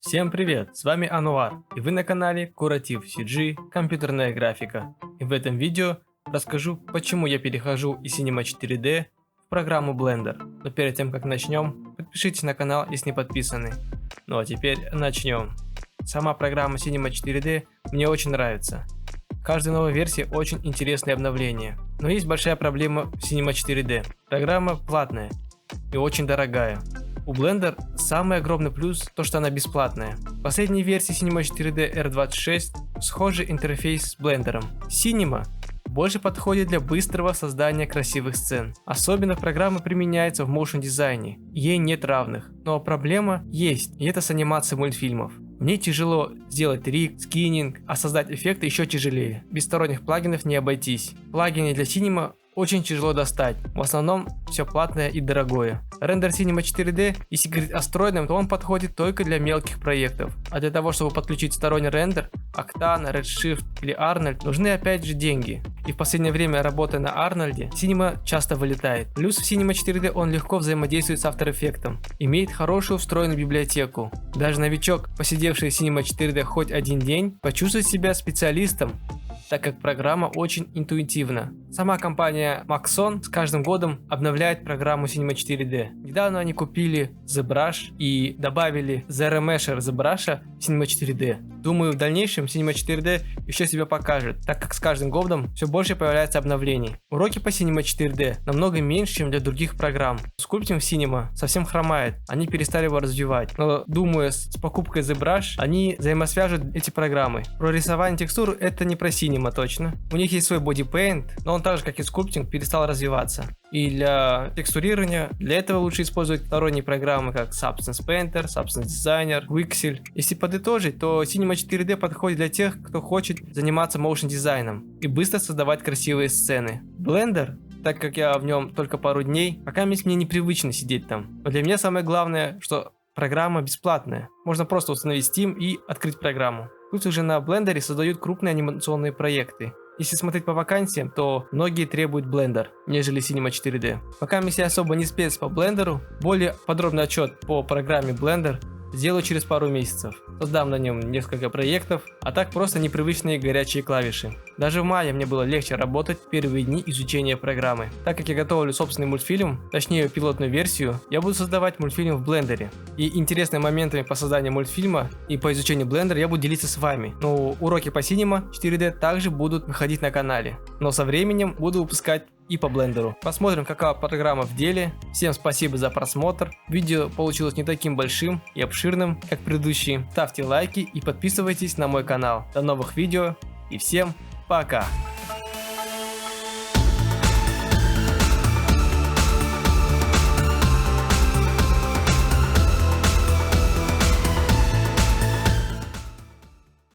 Всем привет, с вами Ануар, и вы на канале Curative CG компьютерная графика. И в этом видео расскажу, почему я перехожу из Cinema 4D в программу Blender. Но перед тем как начнем, подпишитесь на канал, если не подписаны. Ну а теперь начнем. Сама программа Cinema 4D мне очень нравится. В каждой новой версии очень интересные обновления. Но есть большая проблема в Cinema 4D. Программа платная и очень дорогая. У Blender самый огромный плюс то, что она бесплатная. В последней версии Cinema 4D R26 схожий интерфейс с Blender. Cinema больше подходит для быстрого создания красивых сцен. Особенно программа применяется в motion дизайне, ей нет равных. Но проблема есть, и это с анимацией мультфильмов. Мне тяжело сделать риг, скиннинг, а создать эффекты еще тяжелее. Без сторонних плагинов не обойтись. Плагины для Cinema очень тяжело достать, в основном все платное и дорогое. Рендер Cinema 4D, если говорить о стройном, то он подходит только для мелких проектов. А для того, чтобы подключить сторонний рендер, Octane, Redshift или Arnold, нужны опять же деньги. И в последнее время, работая на Арнольде, Cinema часто вылетает. Плюс в Cinema 4D он легко взаимодействует с After Effects, имеет хорошую встроенную библиотеку. Даже новичок, посидевший в Cinema 4D хоть один день, почувствует себя специалистом, так как программа очень интуитивна. Сама компания Maxon с каждым годом обновляет программу Cinema 4D. Недавно они купили ZBrush и добавили The Remesher ZBrush в Cinema 4D. Думаю, в дальнейшем Cinema 4D еще себя покажет, так как с каждым годом все больше появляется обновлений. Уроки по Cinema 4D намного меньше, чем для других программ. Скульптинг в Cinema совсем хромает, они перестали его развивать. Но думаю, с покупкой ZBrush они взаимосвяжут эти программы. Про рисование текстур это не про Cinema точно. У них есть свой Body Paint, но он так же как и скульптинг перестал развиваться. И для текстурирования, для этого лучше использовать сторонние программы, как Substance Painter, Substance Designer, Quixel. Если подытожить, то Cinema 4D подходит для тех, кто хочет заниматься motion дизайном и быстро создавать красивые сцены. Blender, так как я в нем только пару дней, пока мне непривычно сидеть там. Но для меня самое главное, что программа бесплатная. Можно просто установить Steam и открыть программу. Тут уже на Blender создают крупные анимационные проекты. Если смотреть по вакансиям, то многие требуют Blender, нежели Cinema 4D. Пока я особо не спец по Blender, более подробный отчет по программе Blender сделаю через пару месяцев. Создам на нем несколько проектов, а так просто непривычные горячие клавиши. Даже в мае мне было легче работать в первые дни изучения программы. Так как я готовлю собственный мультфильм, точнее пилотную версию, я буду создавать мультфильм в Blender. И интересными моментами по созданию мультфильма и по изучению Blender я буду делиться с вами. Но уроки по Cinema 4D также будут выходить на канале. Но со временем буду выпускать и по Blender. Посмотрим, какая программа в деле. Всем спасибо за просмотр. Видео получилось не таким большим и обширным, как предыдущие. Ставьте лайки и подписывайтесь на мой канал. До новых видео и всем пока!